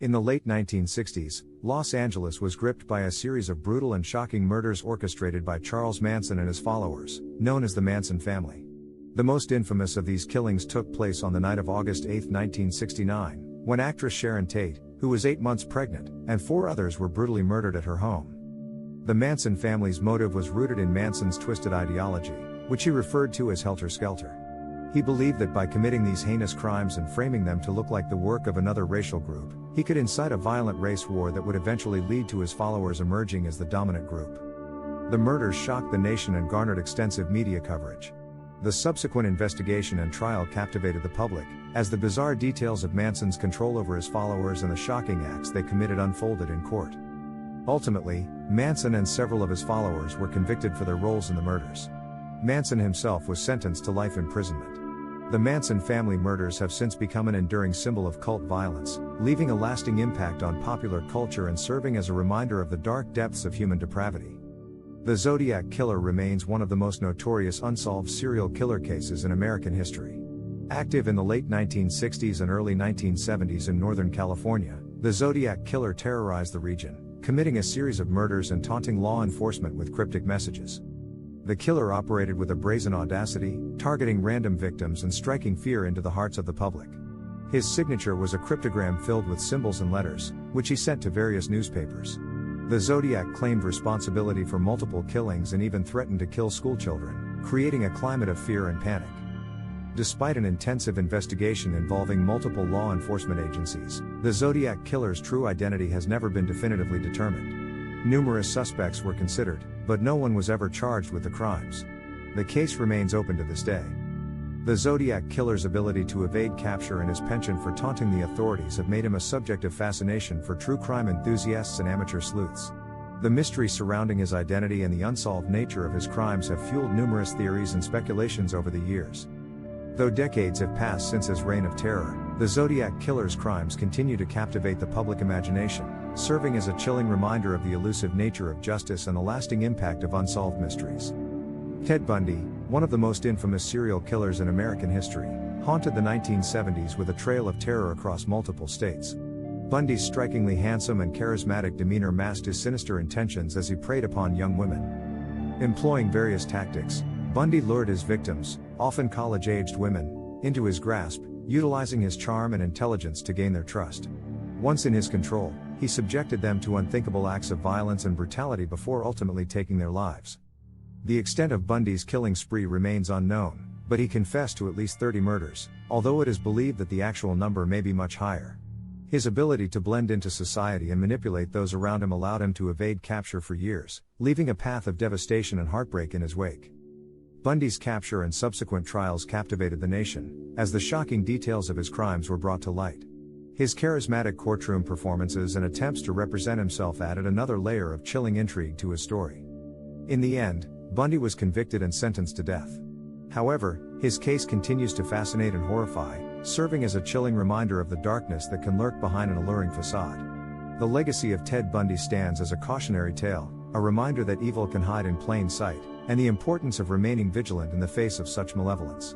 In the late 1960s, Los Angeles was gripped by a series of brutal and shocking murders orchestrated by Charles Manson and his followers, known as the Manson family. The most infamous of these killings took place on the night of August 8, 1969, when actress Sharon Tate, who was 8 months pregnant, and 4 others were brutally murdered at her home. The Manson family's motive was rooted in Manson's twisted ideology, which he referred to as helter-skelter. He believed that by committing these heinous crimes and framing them to look like the work of another racial group, he could incite a violent race war that would eventually lead to his followers emerging as the dominant group. The murders shocked the nation and garnered extensive media coverage. The subsequent investigation and trial captivated the public, as the bizarre details of Manson's control over his followers and the shocking acts they committed unfolded in court. Ultimately, Manson and several of his followers were convicted for their roles in the murders. Manson himself was sentenced to life imprisonment. The Manson family murders have since become an enduring symbol of cult violence, leaving a lasting impact on popular culture and serving as a reminder of the dark depths of human depravity. The Zodiac Killer remains one of the most notorious unsolved serial killer cases in American history. Active in the late 1960s and early 1970s in Northern California, the Zodiac Killer terrorized the region, committing a series of murders and taunting law enforcement with cryptic messages. The killer operated with a brazen audacity, targeting random victims and striking fear into the hearts of the public. His signature was a cryptogram filled with symbols and letters, which he sent to various newspapers. The Zodiac claimed responsibility for multiple killings and even threatened to kill schoolchildren, creating a climate of fear and panic. Despite an intensive investigation involving multiple law enforcement agencies, the Zodiac Killer's true identity has never been definitively determined. Numerous suspects were considered, but no one was ever charged with the crimes. The case remains open to this day. The Zodiac Killer's ability to evade capture and his penchant for taunting the authorities have made him a subject of fascination for true crime enthusiasts and amateur sleuths. The mystery surrounding his identity and the unsolved nature of his crimes have fueled numerous theories and speculations over the years. Though decades have passed since his reign of terror, the Zodiac Killer's crimes continue to captivate the public imagination, serving as a chilling reminder of the elusive nature of justice and the lasting impact of unsolved mysteries. Ted Bundy, one of the most infamous serial killers in American history, haunted the 1970s with a trail of terror across multiple states. Bundy's strikingly handsome and charismatic demeanor masked his sinister intentions as he preyed upon young women. Employing various tactics, Bundy lured his victims, often college-aged women, into his grasp, utilizing his charm and intelligence to gain their trust. Once in his control, he subjected them to unthinkable acts of violence and brutality before ultimately taking their lives. The extent of Bundy's killing spree remains unknown, but he confessed to at least 30 murders, although it is believed that the actual number may be much higher. His ability to blend into society and manipulate those around him allowed him to evade capture for years, leaving a path of devastation and heartbreak in his wake. Bundy's capture and subsequent trials captivated the nation, as the shocking details of his crimes were brought to light. His charismatic courtroom performances and attempts to represent himself added another layer of chilling intrigue to his story. In the end, Bundy was convicted and sentenced to death. However, his case continues to fascinate and horrify, serving as a chilling reminder of the darkness that can lurk behind an alluring facade. The legacy of Ted Bundy stands as a cautionary tale, a reminder that evil can hide in plain sight, and the importance of remaining vigilant in the face of such malevolence.